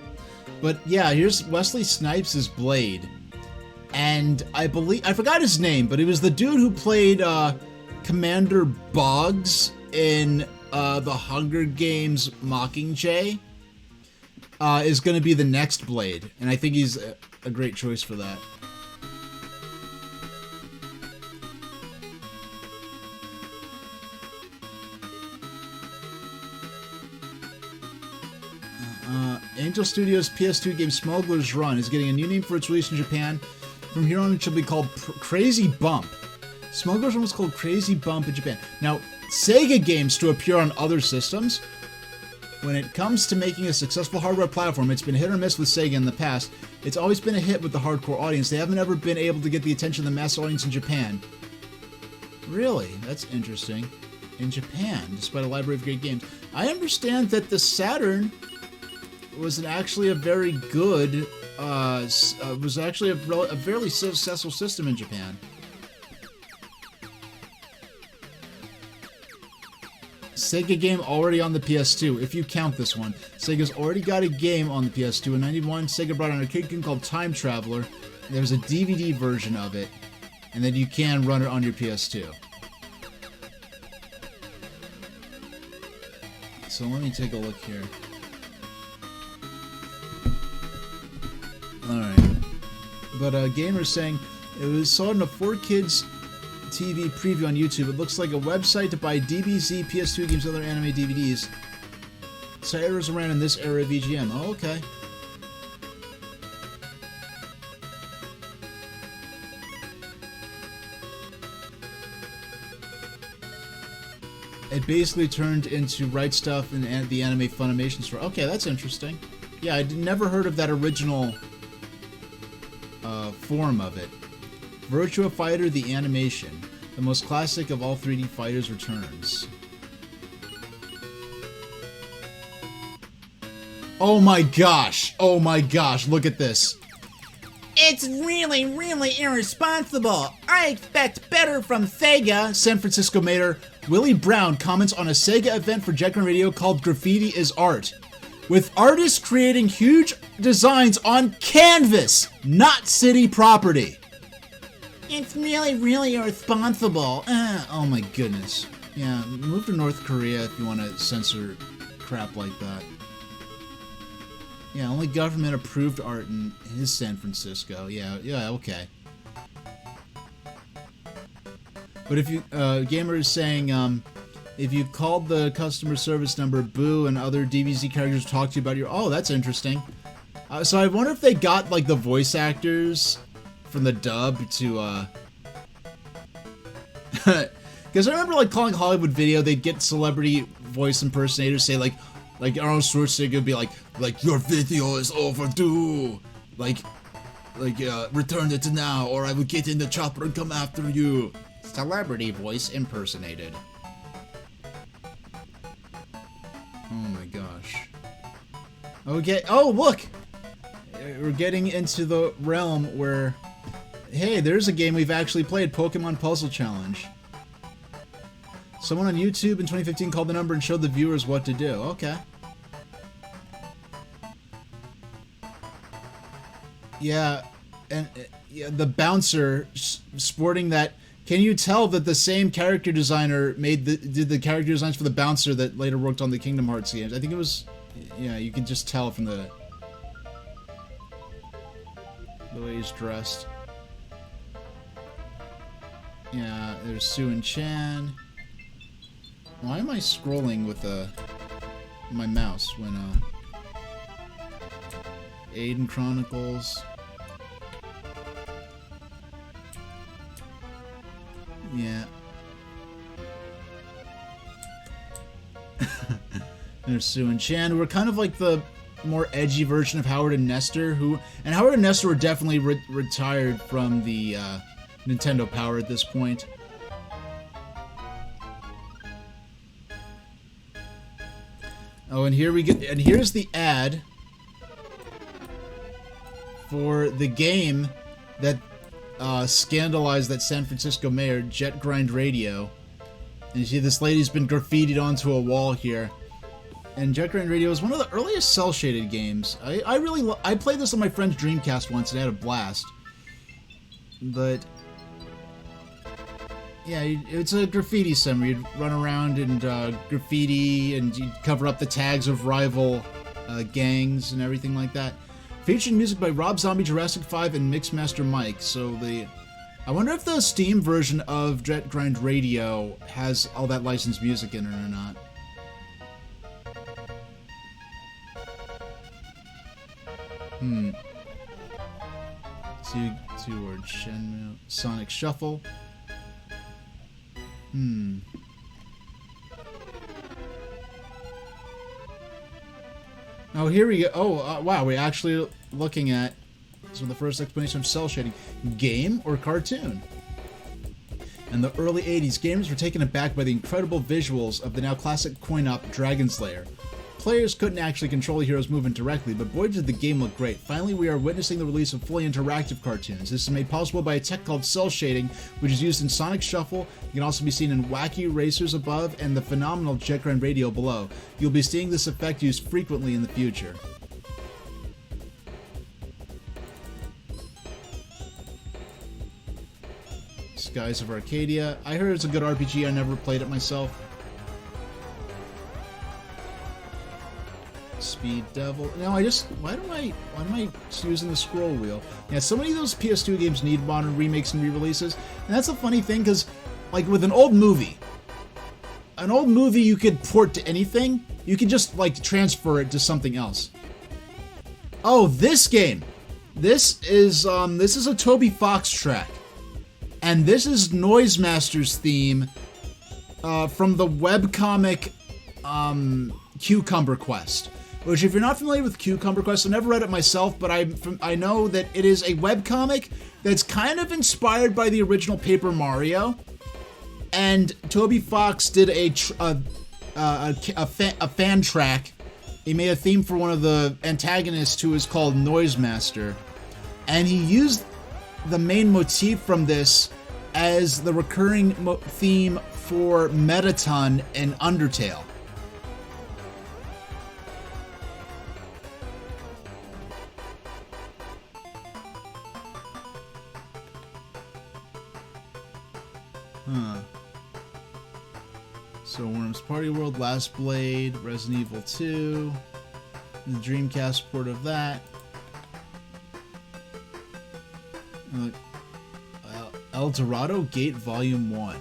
But yeah, here's Wesley Snipes as Blade. And I forgot his name, but it was the dude who played Commander Boggs in the Hunger Games Mockingjay. Is going to be the next Blade, and I think he's a great choice for that. Angel Studios' PS2 game Smuggler's Run is getting a new name for its release in Japan. From here on, it shall be called Crazy Bump. Smuggler's Run was called Crazy Bump in Japan. Now, Sega games to appear on other systems. When it comes to making a successful hardware platform, it's been hit or miss with Sega in the past. It's always been a hit with the hardcore audience. They haven't ever been able to get the attention of the mass audience in Japan. Really? That's interesting. In Japan, despite a library of great games. I understand that the Saturn was actually a very good, was actually a fairly successful system in Japan. Sega game already on the PS2, if you count this one. Sega's already got a game on the PS2. In '91, Sega brought out an arcade game called Time Traveler. There's a DVD version of it, and then you can run it on your PS2. So let me take a look here. Alright. But gamers saying it was sold in a 4Kids TV preview on YouTube. It looks like a website to buy DBZ, PS2 games, and other anime DVDs. So errors around in this era of EGM. Oh, okay. it basically turned into Right Stuff and the Anime Funimation store. Okay, that's interesting. Yeah, I'd never heard of that original form of it. Virtua Fighter: The Animation, the most classic of all 3D fighters, returns. Oh my gosh! Oh my gosh! Look at this. It's really, really irresponsible. I expect better from Sega. San Francisco Mayor Willie Brown comments on a Sega event for Jet Grind Radio called Graffiti is Art, with artists creating huge designs on canvas, not city property. It's really, really irresponsible. Oh my goodness. Yeah, move to North Korea if you want to censor crap like that. Yeah, only government-approved art is San Francisco. Yeah, okay. But if you, Gamer is saying, if you called the customer service number Boo and other DBZ characters talk to you about your... Oh, that's interesting. So I wonder if they got, like, the voice actors from the dub to, Because I remember, like, calling Hollywood Video, they'd get celebrity voice impersonators say, like Arnold Schwarzenegger would be like, your video is overdue. Return it now, or I will get in the chopper and come after you. Celebrity voice impersonated. Oh my gosh. Okay. Oh, look! We're getting into the realm where, hey, there's a game we've actually played, Pokemon Puzzle Challenge. Someone on YouTube in 2015 called the number and showed the viewers what to do. Okay. Yeah, and the bouncer sporting that. Can you tell that the same character designer did the character designs for the bouncer that later worked on the Kingdom Hearts games? I think it was. Yeah, you can just tell from the way he's dressed. Yeah, there's Sue and Chan. Why am I scrolling with my mouse when Aiden Chronicles? Yeah. There's Sue and Chan. We're kind of like the more edgy version of Howard and Nestor, and Howard and Nestor were definitely retired from the Nintendo Power at this point. Oh, and here we get, and here's the ad for the game that scandalized that San Francisco mayor, Jet Grind Radio. And you see this lady's been graffitied onto a wall here. And Jet Grind Radio is one of the earliest cel-shaded games. I played this on my friend's Dreamcast once and I had a blast. But yeah, it's a graffiti sim where you'd run around and graffiti, and you'd cover up the tags of rival gangs and everything like that. Featuring music by Rob Zombie, Jurassic 5, and Mixmaster Mike. So I wonder if the Steam version of Jet Grind Radio has all that licensed music in it or not. Two words. Shenmue. Sonic Shuffle. Oh, here we go. Oh, wow, we're actually looking at the first explanation of cel shading. Game or cartoon? In the early 80s, gamers were taken aback by the incredible visuals of the now classic coin-op Dragon's Lair. Players couldn't actually control the hero's movement directly, but boy did the game look great. Finally, we are witnessing the release of fully interactive cartoons. This is made possible by a tech called cel shading, which is used in Sonic Shuffle. You can also be seen in Wacky Racers above and the phenomenal Jet Grind Radio below. You'll be seeing this effect used frequently in the future. Skies of Arcadia. I heard it's a good RPG. I never played it myself. Speed Devil. No, why am I using the scroll wheel? Yeah, so many of those PS2 games need modern remakes and re-releases, and that's a funny thing because, like, with an old movie you could port to anything. You could just like transfer it to something else. Oh, this game. This is a Toby Fox track, and this is Noisemaster's theme from the webcomic Cucumber Quest. Which, if you're not familiar with Cucumber Quest, I've never read it myself, but I know that it is a webcomic that's kind of inspired by the original Paper Mario. And Toby Fox did a fan track. He made a theme for one of the antagonists who is called Noisemaster. And he used the main motif from this as the recurring theme for Metaton in Undertale. So Worms Party World, Last Blade, Resident Evil 2, the Dreamcast port of that. El Dorado Gate Volume 1.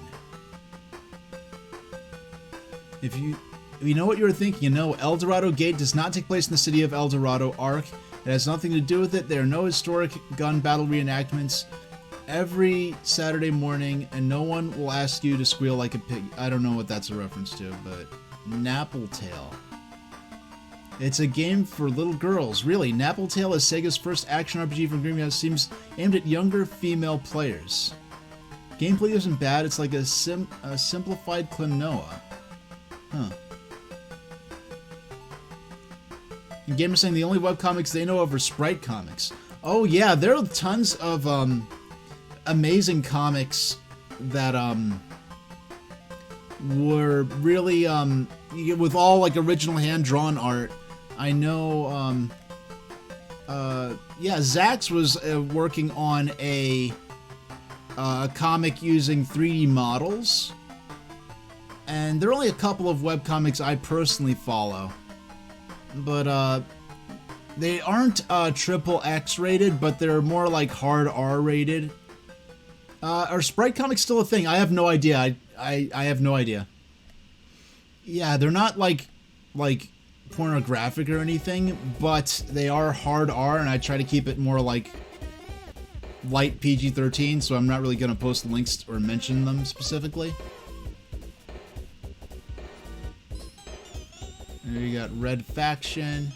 If you know what you were thinking, you know El Dorado Gate does not take place in the city of El Dorado Arc. It has nothing to do with it. There are no historic gun battle reenactments every Saturday morning, and no one will ask you to squeal like a pig. I don't know what that's a reference to, but Nappletail. It's a game for little girls. Really, Nappletail is Sega's first action RPG from Dreamcast, seems aimed at younger female players. Gameplay isn't bad, it's like a simplified Klonoa. Huh. And gamers saying the only webcomics they know of are Sprite comics. Oh yeah, there are tons of amazing comics that were really with all like original hand-drawn art. I know yeah, Zax was working on a comic using 3D models, and there are only a couple of webcomics I personally follow, but they aren't triple X rated, but they're more like hard R rated. Are Sprite comics still a thing? I have no idea. I have no idea. Yeah, they're not like pornographic or anything, but they are hard R, and I try to keep it more like light PG-13, so I'm not really going to post links or mention them specifically. There you got Red Faction.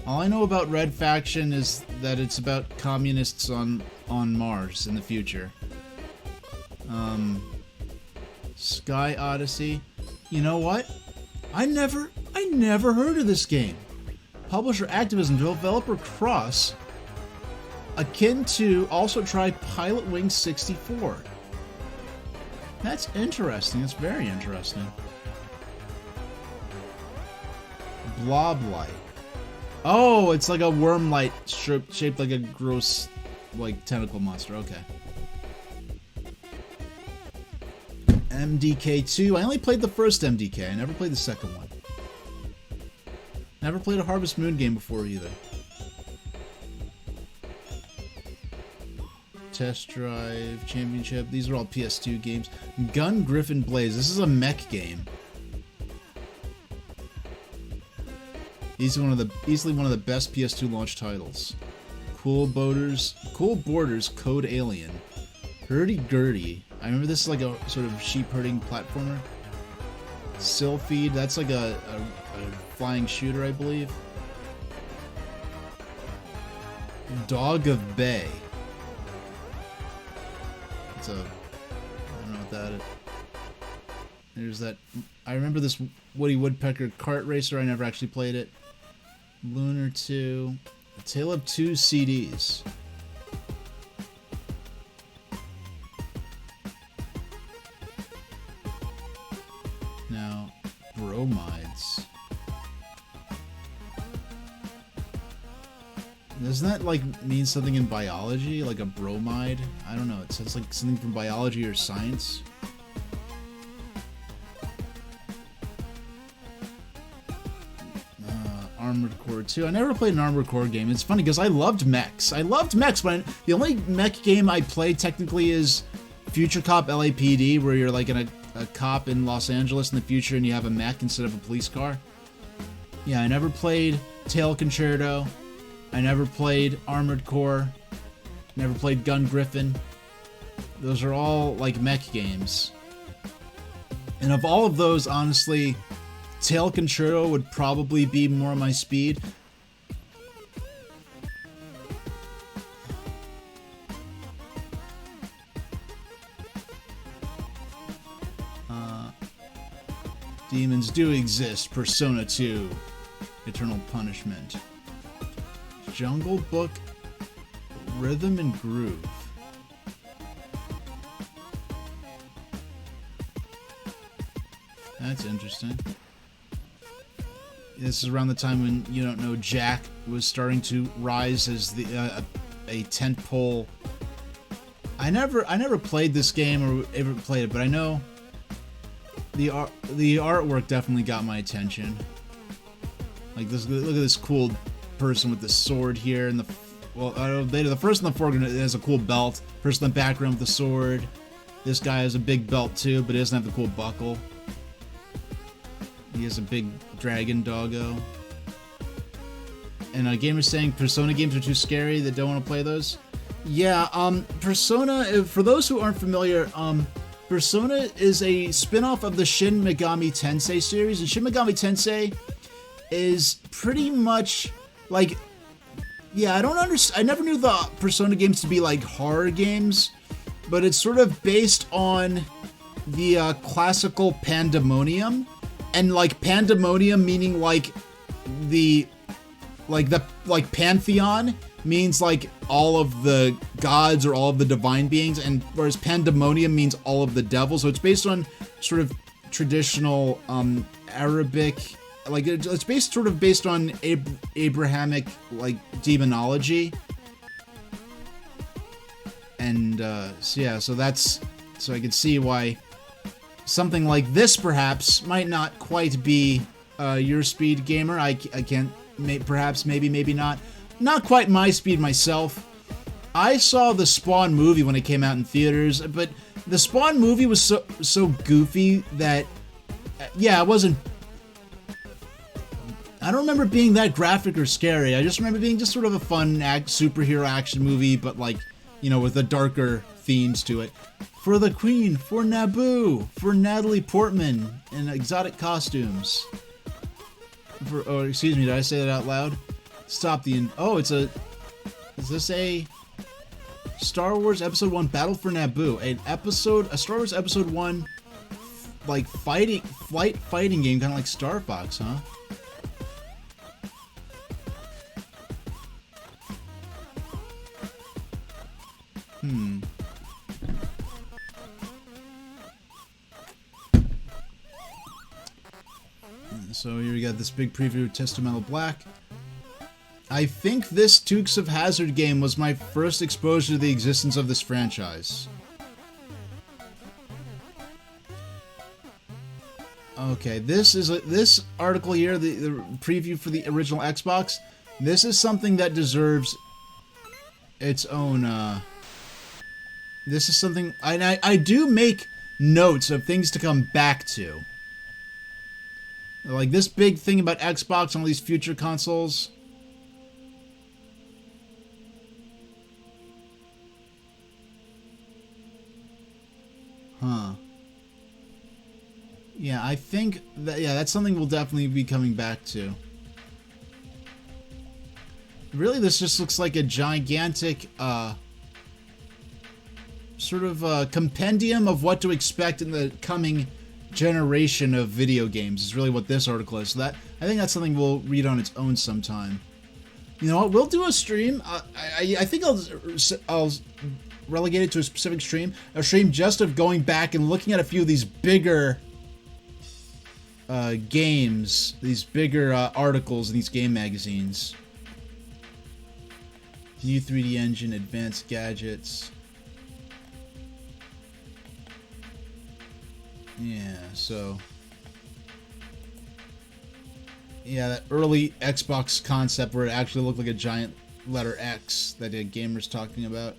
All I know about Red Faction is that it's about communists on Mars in the future. Sky Odyssey. You know what? I never heard of this game. Publisher activism, developer cross. Akin to, also try Pilot Wing 64. That's interesting. That's very interesting. Bloblight. Oh, it's like a worm light shaped like a gross, like, tentacle monster. Okay. MDK2. I only played the first MDK. I never played the second one. Never played a Harvest Moon game before either. Test Drive, Championship. These are all PS2 games. Gun Griffin Blaze. This is a mech game. Easily one of the best PS2 launch titles. Cool Borders, Code Alien. Hurdy-gurdy. I remember this is like a sort of sheep-herding platformer. Sylphied, that's like a flying shooter, I believe. Dog of Bay. It's a... I don't know what that is. There's that... I remember this Woody Woodpecker kart racer. I never actually played it. Lunar 2. A Tale of Two CDs. Now, bromides. Doesn't that, like, mean something in biology? Like a bromide? I don't know. It sounds like something from biology or science. Armored Core 2. I never played an Armored Core game. It's funny because I loved mechs. But the only mech game I played technically is Future Cop LAPD, where you're like a cop in Los Angeles in the future and you have a mech instead of a police car. Yeah, I never played Tail Concerto. I never played Armored Core. Never played Gun Griffin. Those are all like mech games. And of all of those, honestly, Tail Concerto would probably be more my speed. Demons do exist. Persona 2. Eternal Punishment. Jungle Book. Rhythm and Groove. That's interesting. This is around the time when, you don't know, Jack was starting to rise as the a tentpole. I never played this game or ever played it, but I know the artwork definitely got my attention. Like this, look at this cool person with the sword here, and the first in the foreground has a cool belt. Person in the background with the sword. This guy has a big belt too, but he doesn't have the cool buckle. He has a big dragon doggo. And a gamer saying Persona games are too scary, that don't want to play those. Yeah, Persona, for those who aren't familiar, Persona is a spin-off of the Shin Megami Tensei series, and Shin Megami Tensei is pretty much like, yeah, I never knew the Persona games to be like horror games, but it's sort of based on the classical Pandemonium, and like Pandemonium meaning like Pantheon means like all of the gods or all of the divine beings, and whereas Pandemonium means all of the devils. So it's based on sort of traditional Arabic, like it's based on Abrahamic like demonology, and so I could see why something like this perhaps might not quite be your speed, gamer. I can't, perhaps, maybe not. Not quite my speed myself. I saw the Spawn movie when it came out in theaters, but the Spawn movie was so goofy that, yeah, it wasn't. I don't remember it being that graphic or scary. I just remember it being just sort of a fun superhero action movie, but like, you know, with the darker themes to it. For the Queen, for Naboo, for Natalie Portman in exotic costumes. Oh, excuse me, did I say that out loud? Stop the... is this a Star Wars Episode 1 Battle for Naboo? A Star Wars Episode 1, like, fighting game, kind of like Star Fox, huh? So here we got this big preview of Testamental Black. I think this Dukes of Hazzard game was my first exposure to the existence of this franchise. Okay, this article here, the preview for the original Xbox, this is something that deserves its own, this is something, I do make notes of things to come back to. Like this big thing about Xbox and all these future consoles. Huh. Yeah, I think that, yeah, that's something we'll definitely be coming back to. Really, this just looks like a gigantic, sort of compendium of what to expect in the coming generation of video games is really what this article is. So that, I think that's something we'll read on its own sometime. You know what? We'll do a stream. I think I'll relegate it to a specific stream. A stream just of going back and looking at a few of these bigger games, these bigger articles in these game magazines. New 3D engine, advanced gadgets. Yeah, so... yeah, that early Xbox concept where it actually looked like a giant letter X that the gamer's talking about.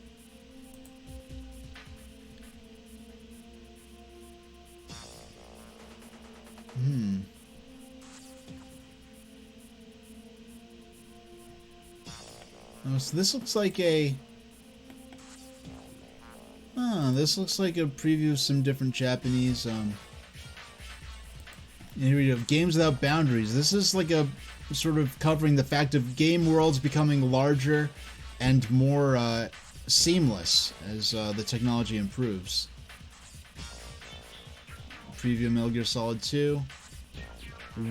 Oh, so this looks like a... oh, this looks like a preview of some different Japanese, here we go, Games Without Boundaries. This is like a sort of covering the fact of game worlds becoming larger and more seamless as the technology improves. Preview of Metal Gear Solid 2.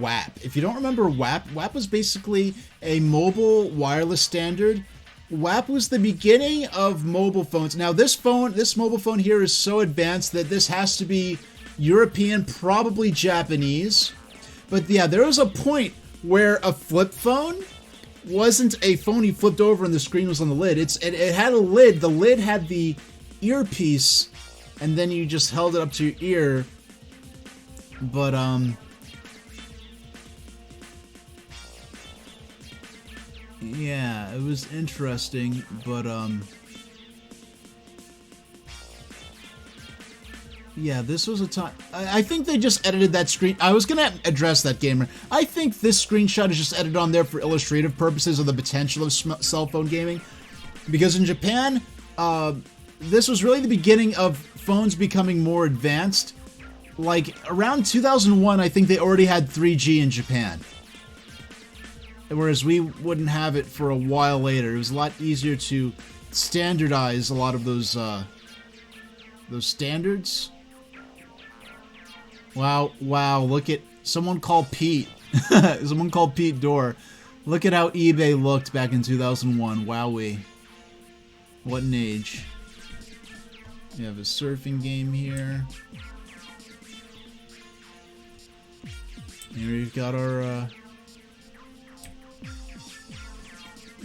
WAP. If you don't remember WAP, WAP was basically a mobile wireless standard. WAP was the beginning of mobile phones. Now this mobile phone here is so advanced that this has to be European, probably Japanese. But yeah, there was a point where a flip phone wasn't a phone you flipped over and the screen was on the lid. It had a lid. The lid had the earpiece, and then you just held it up to your ear. But yeah, it was interesting, but yeah, this was a time. I think they just edited that screen. I was gonna address that, gamer. I think this screenshot is just edited on there for illustrative purposes of the potential of cell phone gaming, because in Japan, this was really the beginning of phones becoming more advanced. Like around 2001, I think they already had 3G in Japan. Whereas we wouldn't have it for a while later. It was a lot easier to standardize a lot of those standards. Wow, look at... Someone called Pete. Someone called Pete Dorr. Look at how eBay looked back in 2001. Wowee. What an age. We have a surfing game here. Here we've got our...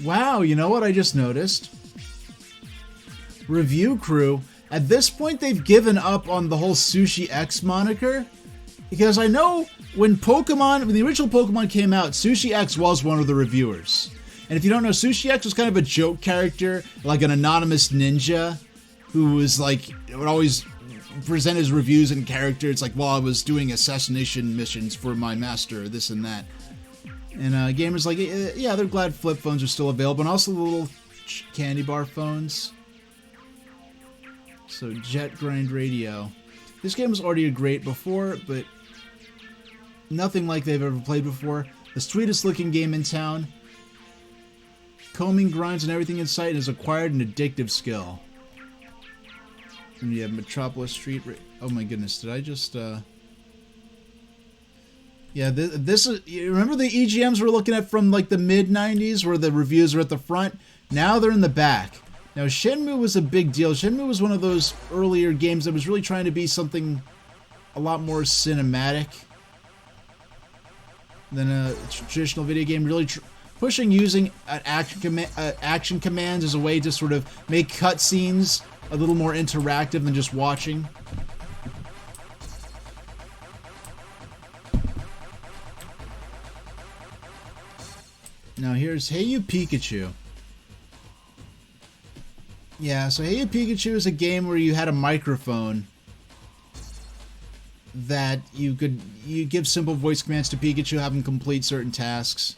Wow, you know what I just noticed? Review Crew. At this point, they've given up on the whole Sushi X moniker. Because I know when the original Pokemon came out, Sushi X was one of the reviewers. And if you don't know, Sushi X was kind of a joke character, like an anonymous ninja, who was like, would always present his reviews in character. It's like, well, I was doing assassination missions for my master, this and that. And gamers like, yeah, they're glad flip phones are still available, and also the little candy bar phones. So, Jet Grind Radio. This game was already great before, but nothing like they've ever played before. The sweetest looking game in town. Combing grinds and everything in sight has acquired an addictive skill. And you have Metropolis Street. Oh my goodness, did I just... Yeah, this is... You remember the EGMs we're looking at from like the mid-90s where the reviews were at the front? Now they're in the back. Now Shenmue was a big deal. Shenmue was one of those earlier games that was really trying to be something a lot more cinematic than a traditional video game. Really pushing using action commands as a way to sort of make cutscenes a little more interactive than just watching. Now here's Hey You Pikachu. Yeah, so Hey You Pikachu is a game where you had a microphone that you give simple voice commands to Pikachu, have him complete certain tasks.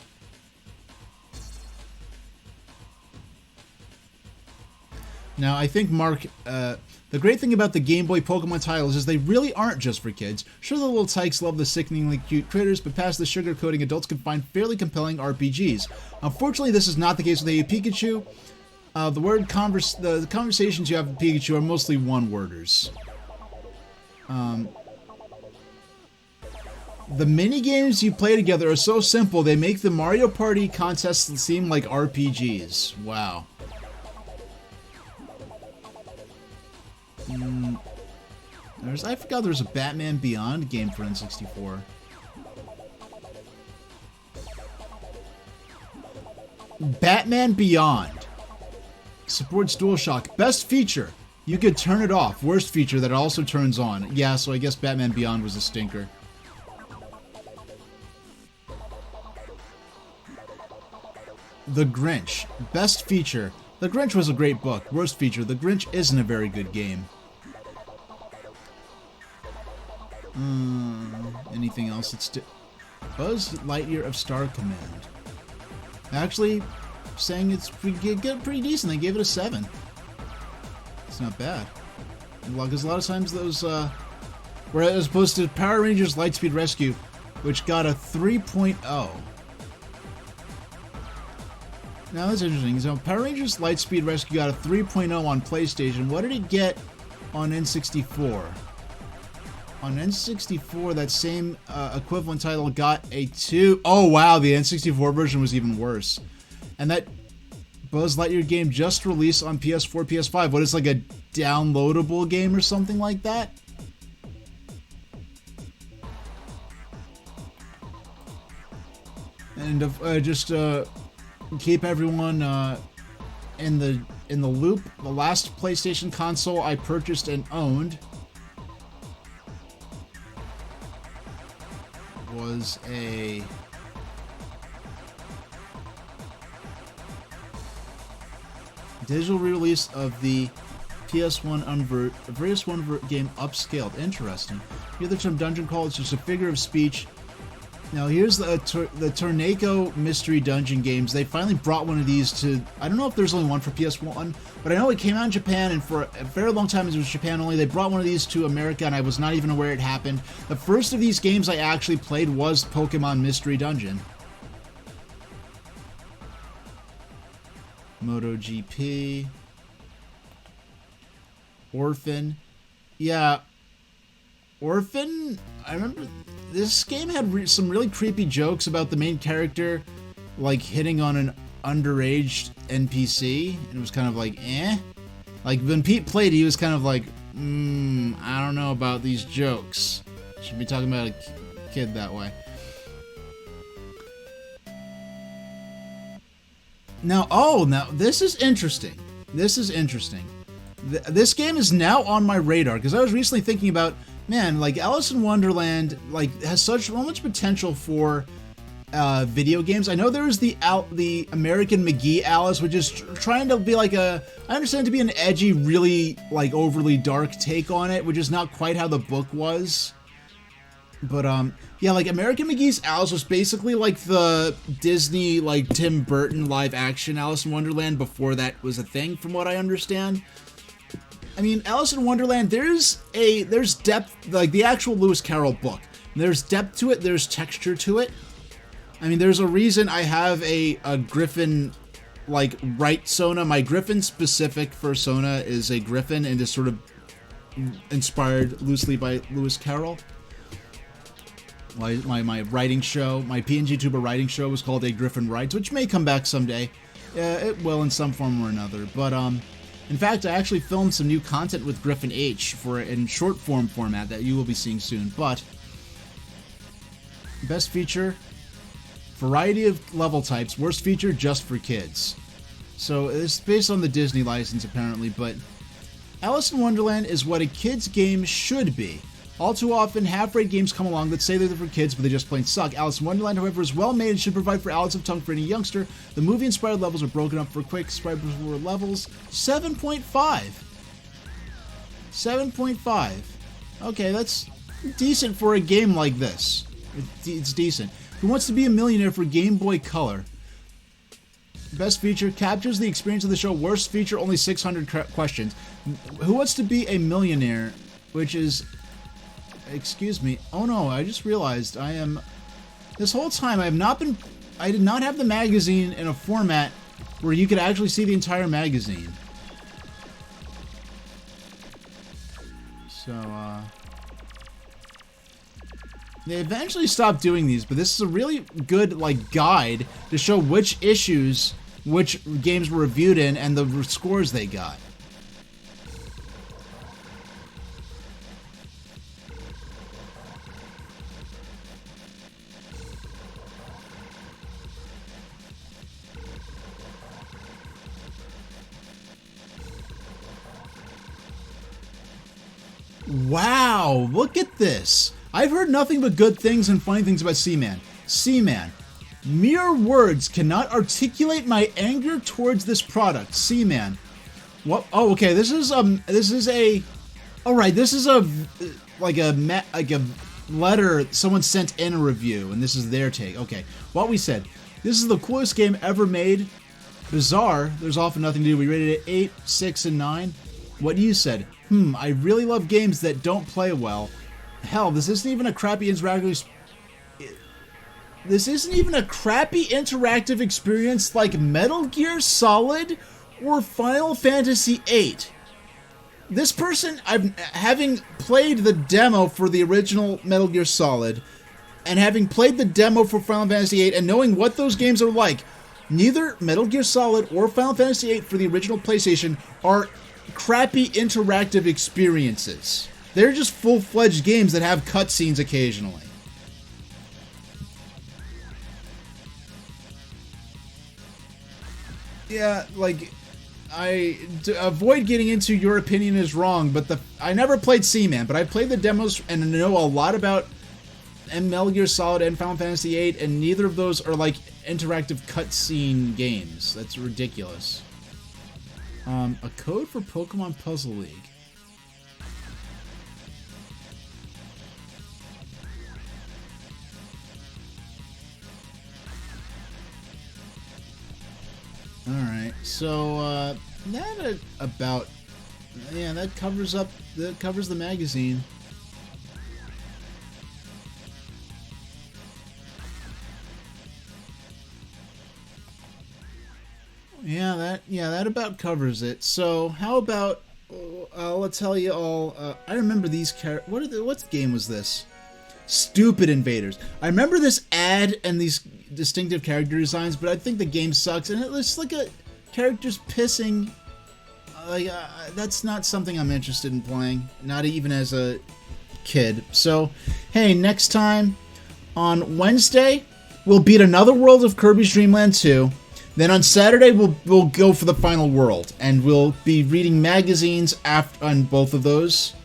Now, I think, Mark, the great thing about the Game Boy Pokemon titles is they really aren't just for kids. Sure, the little tykes love the sickeningly cute critters, but past the sugar coating, adults can find fairly compelling RPGs. Unfortunately, this is not the case with Hey You Pikachu. The conversations you have with Pikachu are mostly one-worders. The mini-games you play together are so simple, they make the Mario Party contests seem like RPGs. Wow. I forgot there was a Batman Beyond game for N64. Batman Beyond supports DualShock. Best feature, you could turn it off. Worst feature, that it also turns on. Yeah, so I guess Batman Beyond was a stinker. The Grinch. Best feature, The Grinch was a great book. Worst feature, The Grinch isn't a very good game. Anything else that's... Buzz Lightyear of Star Command. Actually, saying it's pretty decent. They gave it a 7. It's not bad. Because a lot of times those, whereas as opposed to Power Rangers Lightspeed Rescue, which got a 3.0. Now that's interesting. So Power Rangers Lightspeed Rescue got a 3.0 on PlayStation. What did it get on N64? On N64, that same equivalent title got a 2. Oh wow, the N64 version was even worse. And that Buzz Lightyear game just released on PS4, PS5. What is like a downloadable game or something like that? And just keep everyone in the loop. The last PlayStation console I purchased and owned was a digital release of the PS1 PS1 game Upscaled. Interesting. The other term Dungeon Call is just a figure of speech. Now here's the Tornado Mystery Dungeon games. They finally brought one of these to, I don't know if there's only one for PS1, but I know it came out in Japan, and for a very long time it was Japan only. They brought one of these to America, and I was not even aware it happened. The first of these games I actually played was Pokemon Mystery Dungeon. MotoGP. Orphan. Yeah. Orphan, I remember this game had some really creepy jokes about the main character, like hitting on an underage NPC, and it was kind of like, eh? Like, when Pete played, he was kind of like, I don't know about these jokes. Should be talking about a kid that way. Now, now, this is interesting. This is interesting. This game is now on my radar, because I was recently thinking about, man, like Alice in Wonderland, like has so much potential for video games. I know there's the American McGee Alice, which is trying to be like I understand it to be an edgy, really like overly dark take on it, which is not quite how the book was. But yeah, like American McGee's Alice was basically like the Disney, like Tim Burton live action Alice in Wonderland before that was a thing, from what I understand. I mean, Alice in Wonderland, there's depth, like the actual Lewis Carroll book. There's depth to it, there's texture to it. I mean, there's a reason I have a Griffin, like, right Sona. My Griffin specific for Sona is a Griffin, and is sort of inspired loosely by Lewis Carroll. My writing show, my PNG Tuber writing show was called A Griffin Writes, which may come back someday. It will in some form or another, but, in fact, I actually filmed some new content with Griffin H in short form format that you will be seeing soon. But best feature, variety of level types. Worst feature, just for kids. So it's based on the Disney license apparently, but Alice in Wonderland is what a kid's game should be. All too often, half-rate games come along that say they're for kids, but they just plain suck. Alice in Wonderland, however, is well made and should provide for Alice of tongue for any youngster. The movie-inspired levels are broken up for quick, subscribable levels. 7.5. 7.5. Okay, that's decent for a game like this. It's decent. Who Wants to Be a Millionaire for Game Boy Color? Best feature, captures the experience of the show. Worst feature, only 600 questions. Who Wants to Be a Millionaire, which is... Excuse me. Oh no, I just realized this whole time I did not have the magazine in a format where you could actually see the entire magazine. So, they eventually stopped doing these, but this is a really good, like, guide to show which issues, which games were reviewed in, and the scores they got. Wow, look at this. I've heard nothing but good things and funny things about Seaman. Seaman. Mere words cannot articulate my anger towards this product. Seaman. What? Oh, okay. This is a. All right. This is a letter someone sent in a review, and this is their take. Okay. What we said. This is the coolest game ever made. Bizarre. There's often nothing to do. We rated it 8, 6, and 9. What you said. I really love games that don't play well. Hell, this isn't even a crappy interactive. This isn't even a crappy interactive experience like Metal Gear Solid or Final Fantasy VIII. This person, having played the demo for the original Metal Gear Solid, and having played the demo for Final Fantasy VIII, and knowing what those games are like, neither Metal Gear Solid or Final Fantasy VIII for the original PlayStation are crappy interactive experiences. They're just full-fledged games that have cutscenes occasionally. Yeah, like, to avoid getting into your opinion is wrong, but I never played Seaman, but I played the demos and know a lot about Metal Gear Solid and Final Fantasy VIII, and neither of those are like interactive cutscene games. That's ridiculous. A code for Pokemon Puzzle League. Alright, so, that covers the magazine. Yeah, that about covers it. So, how about, I'll tell you all, I remember these what game was this? Stupid Invaders. I remember this ad and these distinctive character designs, but I think the game sucks, and it's like characters pissing. That's not something I'm interested in playing, not even as a kid. So, hey, next time on Wednesday, we'll beat another world of Kirby's Dream Land 2. Then on Saturday, we'll go for the final world, and we'll be reading magazines on both of those.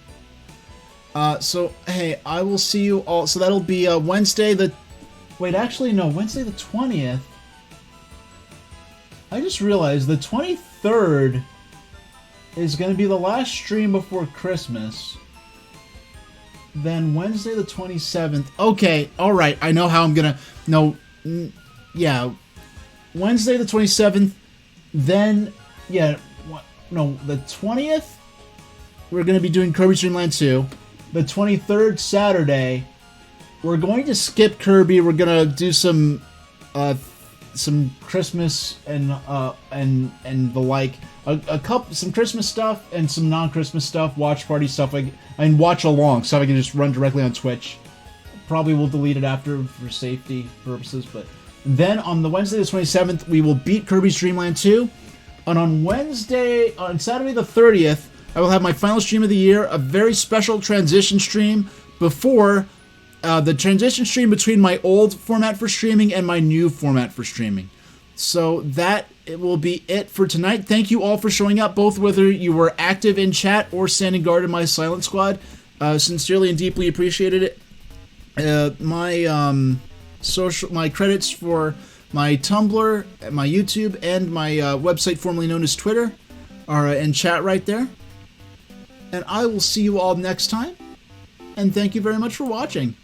So, hey, I will see you all. So that'll be Wednesday Wednesday the 20th. I just realized the 23rd is going to be the last stream before Christmas. Then Wednesday the 27th. Okay, alright, I know how I'm going to... Yeah. Wednesday the 27th. Then, the 20th, we're going to be doing Kirby's Dream Land 2. The 23rd, Saturday, we're going to skip Kirby. We're going to do some Christmas and the like. Some Christmas stuff and some non-Christmas stuff, watch party stuff, and watch along stuff I can just run directly on Twitch. Probably will delete it after for safety purposes, but then on the Wednesday the 27th, we will beat Kirby's Dream Land 2. And on Saturday the 30th, I will have my final stream of the year, a very special transition stream before the transition stream between my old format for streaming and my new format for streaming. So it will be it for tonight. Thank you all for showing up, both whether you were active in chat or standing guard in my silent squad. Sincerely and deeply appreciated it. My credits for my Tumblr, my YouTube, and my website formerly known as Twitter are in chat right there. And I will see you all next time. And thank you very much for watching.